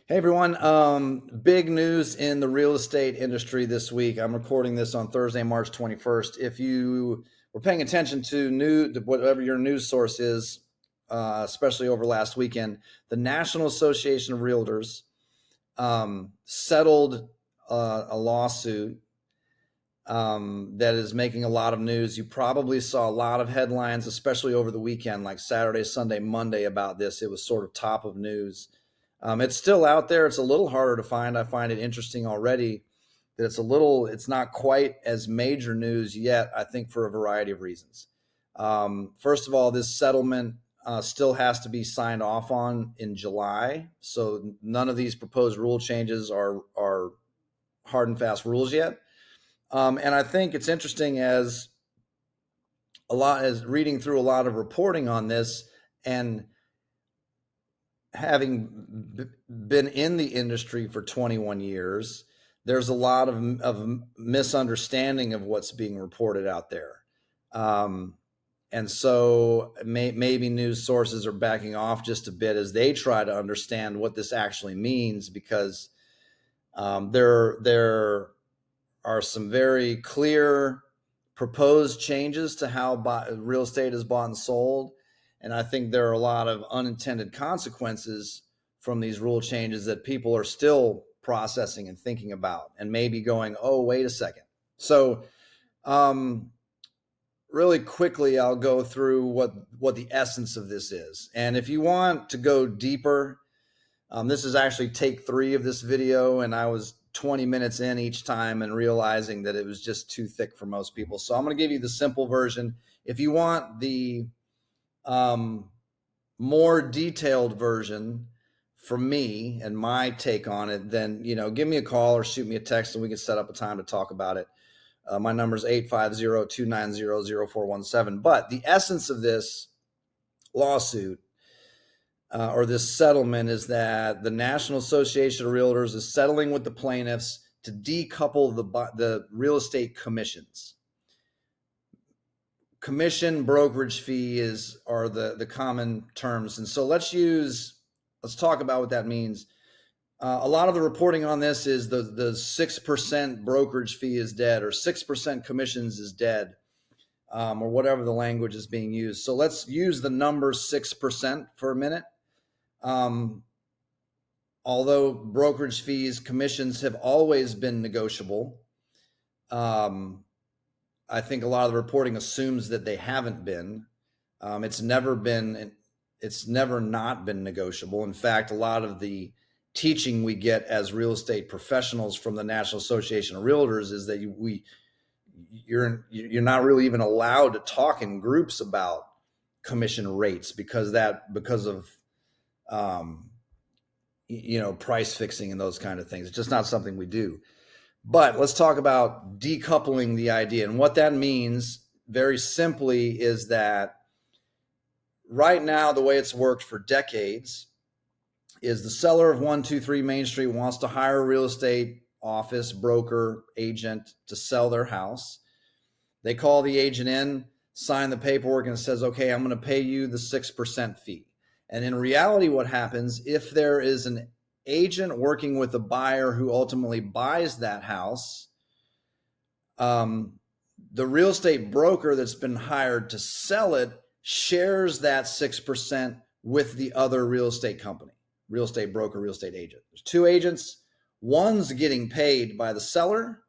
Hey everyone, big news in the real estate industry this week. I'm recording this on Thursday, March 21st. If you were paying attention to whatever your news source is, especially over last weekend, the National Association of Realtors settled a lawsuit that is making a lot of news. You probably saw a lot of headlines, especially over the weekend, like Saturday, Sunday, Monday, about this. It was sort of top of news. It's still out there. It's a little harder to find. I find it interesting already that it's not quite as major news yet, I think, for a variety of reasons. First of all, this settlement still has to be signed off on in July. So none of these proposed rule changes are hard and fast rules yet. And I think it's interesting as reading through a lot of reporting on this and having been in the industry for 21 years, there's a lot of misunderstanding of what's being reported out there. And so maybe news sources are backing off just a bit as they try to understand what this actually means, because there are some very clear proposed changes to how real estate is bought and sold. And I think there are a lot of unintended consequences from these rule changes that people are still processing and thinking about and maybe going, oh, wait a second. So really quickly, I'll go through what the essence of this is. And if you want to go deeper, this is actually take 3 of this video, and I was 20 minutes in each time and realizing that it was just too thick for most people. So I'm going to give you the simple version. If you want the more detailed version from me and my take on it, then, give me a call or shoot me a text and we can set up a time to talk about it. My number is 850-290-0417. But the essence of this lawsuit or this settlement is that the National Association of Realtors is settling with the plaintiffs to decouple the real estate commissions. Commission, brokerage fee are the common terms. And so let's talk about what that means. A lot of the reporting on this is the 6% brokerage fee is dead, or 6% commissions is dead, or whatever the language is being used. So let's use the number 6% for a minute. Although brokerage fees, commissions have always been negotiable, I think a lot of the reporting assumes that they haven't been. It's never not been negotiable. In fact, a lot of the teaching we get as real estate professionals from the National Association of Realtors is that you're not really even allowed to talk in groups about commission rates because of price fixing and those kind of things. It's just not something we do. But let's talk about decoupling the idea. And what that means very simply is that right now, the way it's worked for decades is the seller of 123 Main Street wants to hire a real estate office, broker, agent to sell their house. They call the agent in, sign the paperwork, and it says, okay, I'm going to pay you the 6% fee. And in reality, what happens if there is an agent working with a buyer who ultimately buys that house, the real estate broker that's been hired to sell it shares that 6% with the other real estate company, real estate broker, real estate agent. There's 2 agents. One's getting paid by the seller,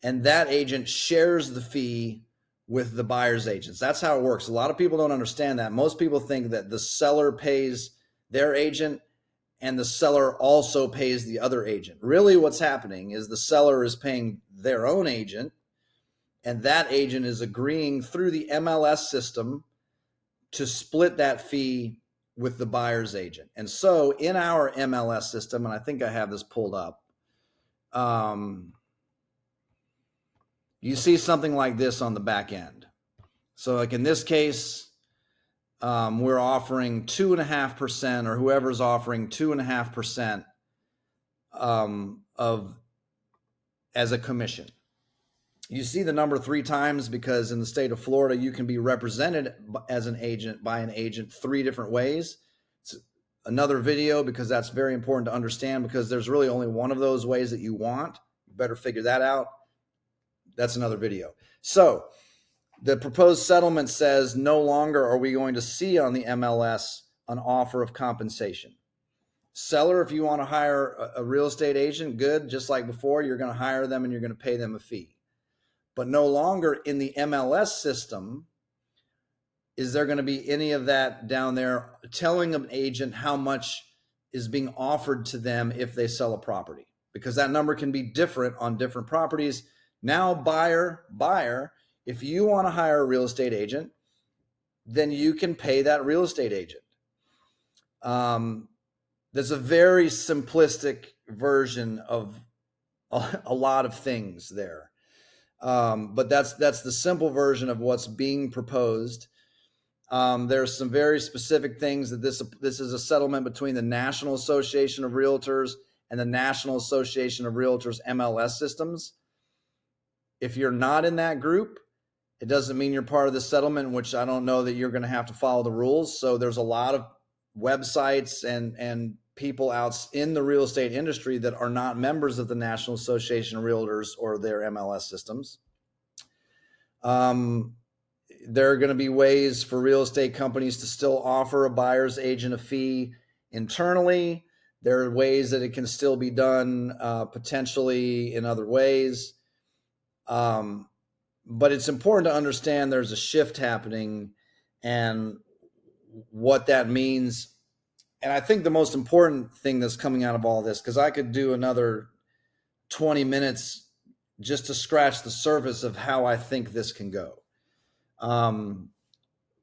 and that agent shares the fee with the buyer's agents. That's how it works. A lot of people don't understand that. Most people think that the seller pays their agent and the seller also pays the other agent. Really, what's happening is the seller is paying their own agent, and that agent is agreeing through the MLS system to split that fee with the buyer's agent. And so in our MLS system, and I think I have this pulled up, you see something like this on the back end. So like in this case, we're offering 2.5%, or whoever's offering 2.5% as a commission. You see the number 3 times because in the state of Florida, you can be represented as an agent by an agent 3 different ways. It's another video, because that's very important to understand, because there's really only one of those ways that you want. You better figure that out. That's another video. So the proposed settlement says no longer are we going to see on the MLS an offer of compensation. Seller, if you want to hire a real estate agent, good. Just like before, you're going to hire them and you're going to pay them a fee. But no longer in the MLS system is there going to be any of that down there telling an agent how much is being offered to them if they sell a property, because that number can be different on different properties. Now, buyer, if you want to hire a real estate agent, then you can pay that real estate agent. There's a very simplistic version of a lot of things there. But that's the simple version of what's being proposed. There's some very specific things that this is a settlement between the National Association of Realtors and the National Association of Realtors MLS systems. If you're not in that group, it doesn't mean you're part of the settlement, which I don't know that you're going to have to follow the rules. So there's a lot of websites and people out in the real estate industry that are not members of the National Association of Realtors or their MLS systems. There are going to be ways for real estate companies to still offer a buyer's agent a fee internally. There are ways that it can still be done potentially in other ways. But it's important to understand there's a shift happening and what that means. And I think the most important thing that's coming out of all this, because I could do another 20 minutes just to scratch the surface of how I think this can go.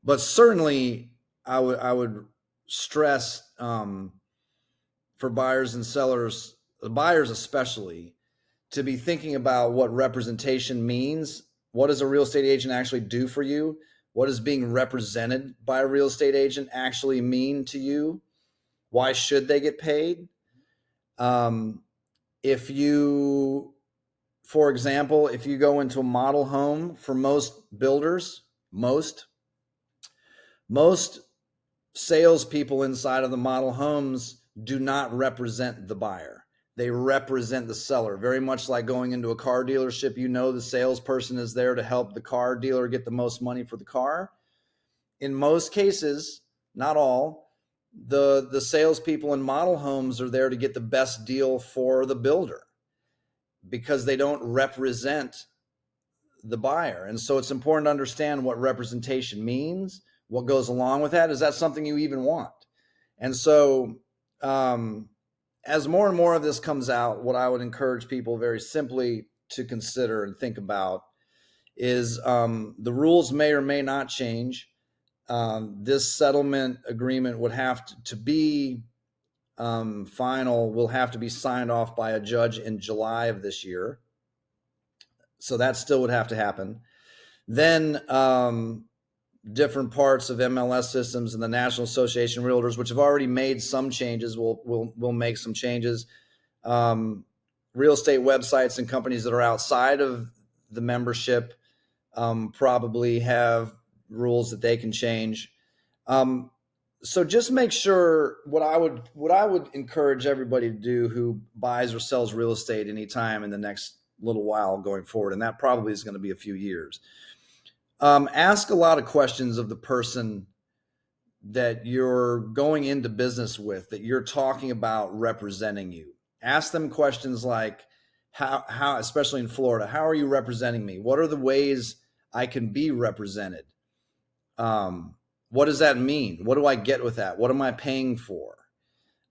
But certainly I would stress for buyers and sellers, the buyers especially, to be thinking about what representation means. What does a real estate agent actually do for you? What does being represented by a real estate agent actually mean to you? Why should they get paid? If you, for example, if you go into a model home, for most builders, most salespeople inside of the model homes do not represent the buyer. They represent the seller, very much like going into a car dealership. You know, the salesperson is there to help the car dealer get the most money for the car. In most cases, not all, the salespeople in model homes are there to get the best deal for the builder because they don't represent the buyer. And so it's important to understand what representation means, what goes along with that. Is that something you even want? And so as more and more of this comes out, what I would encourage people very simply to consider and think about is the rules may or may not change. This settlement agreement would have to be final, will have to be signed off by a judge in July of this year. So that still would have to happen. Then different parts of MLS systems and the National Association of Realtors, which have already made some changes, will make some changes. Real estate websites and companies that are outside of the membership probably have rules that they can change. So just make sure what I would encourage everybody to do who buys or sells real estate anytime in the next little while going forward, and that probably is going to be a few years. Ask a lot of questions of the person that you're going into business with, that you're talking about representing you. Ask them questions like, how, especially in Florida, how are you representing me? What are the ways I can be represented? What does that mean? What do I get with that? What am I paying for?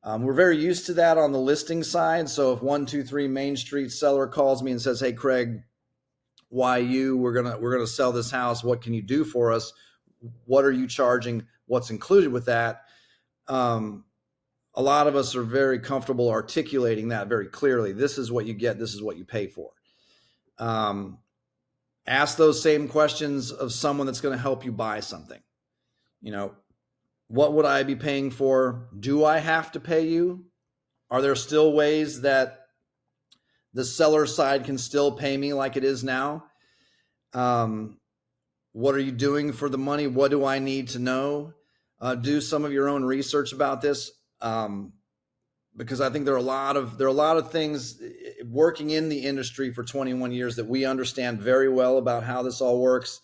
We're very used to that on the listing side. So if 123 Main Street seller calls me and says, "Hey, Craig, why you? We're gonna sell this house. What can you do for us? What are you charging? What's included with that?" A lot of us are very comfortable articulating that very clearly. This is what you get. This is what you pay for. Ask those same questions of someone that's going to help you buy something. You know, what would I be paying for? Do I have to pay you? Are there still ways that the seller side can still pay me like it is now? What are you doing for the money? What do I need to know? Do some of your own research about this. because I think there are a lot of things working in the industry for 21 years that we understand very well about how this all works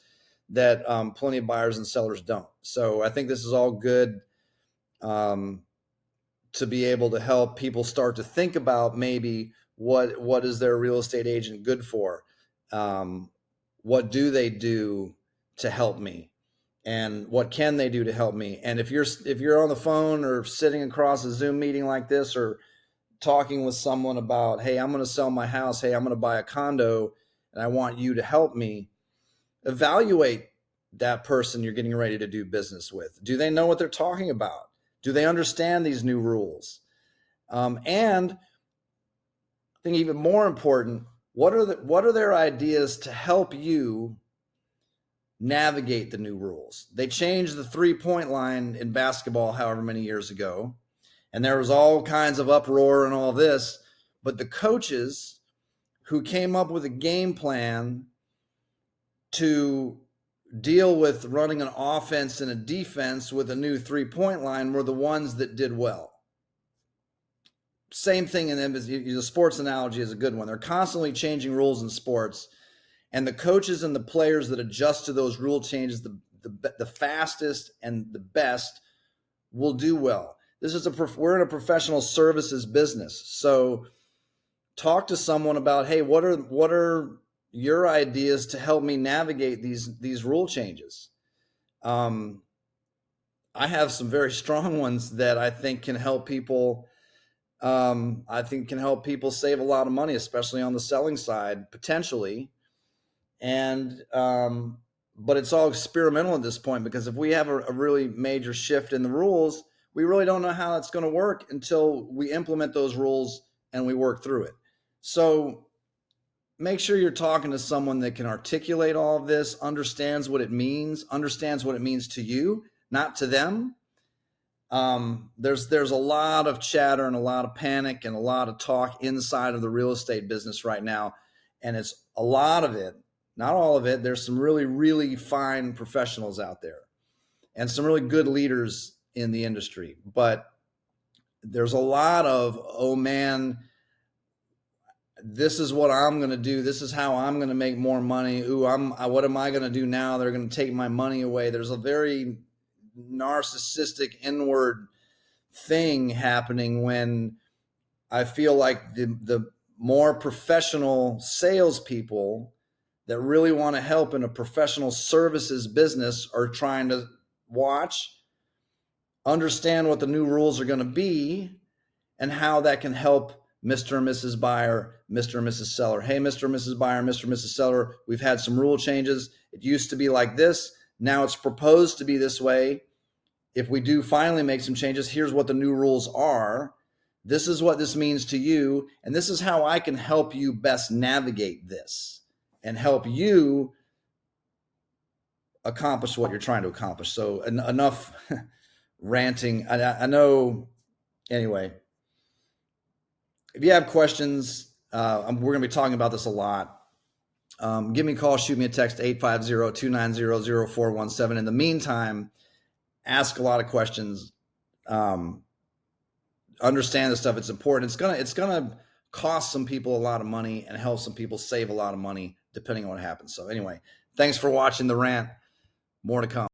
that plenty of buyers and sellers don't. So I think this is all good to be able to help people start to think about maybe what is their real estate agent good for? What do they do to help me? And what can they do to help me? And if you're on the phone or sitting across a Zoom meeting like this, or talking with someone about, hey, I'm going to sell my house, hey, I'm going to buy a condo, and I want you to help me, evaluate that person you're getting ready to do business with. Do they know what they're talking about? Do they understand these new rules? And I think even more important, what are their ideas to help you navigate the new rules? They changed the 3-point line in basketball however many years ago, and there was all kinds of uproar and all this, but the coaches who came up with a game plan to deal with running an offense and a defense with a new 3-point line were the ones that did well. Same thing in the sports analogy is a good one. They're constantly changing rules in sports, and the coaches and the players that adjust to those rule changes the fastest and the best will do well. We're in a professional services business, so talk to someone about, hey, what are your ideas to help me navigate these rule changes? I have some very strong ones that I think can help people. I think can help people save a lot of money, especially on the selling side, potentially. And but it's all experimental at this point, because if we have a really major shift in the rules, we really don't know how it's going to work until we implement those rules and we work through it. So make sure you're talking to someone that can articulate all of this, understands what it means to you, not to them. There's a lot of chatter and a lot of panic and a lot of talk inside of the real estate business right now. And it's a lot of it, not all of it. There's some really, really fine professionals out there and some really good leaders in the industry. But there's a lot of, oh man, this is what I'm going to do. This is how I'm going to make more money. Ooh, what am I going to do now? They're going to take my money away. There's a very narcissistic inward thing happening when I feel like the more professional salespeople that really want to help in a professional services business are trying to understand what the new rules are going to be and how that can help Mr. and Mrs. Buyer, Mr. and Mrs. Seller. Hey, Mr. and Mrs. Buyer, Mr. and Mrs. Seller, we've had some rule changes. It used to be like this. Now it's proposed to be this way. If we do finally make some changes, here's what the new rules are. This is what this means to you. And this is how I can help you best navigate this and help you accomplish what you're trying to accomplish. So enough ranting. I know, anyway. If you have questions, we're going to be talking about this a lot. Give me a call, shoot me a text, 850-290-0417. In the meantime, ask a lot of questions. Understand this stuff. It's important. It's gonna cost some people a lot of money and help some people save a lot of money depending on what happens. So anyway, thanks for watching the rant. More to come.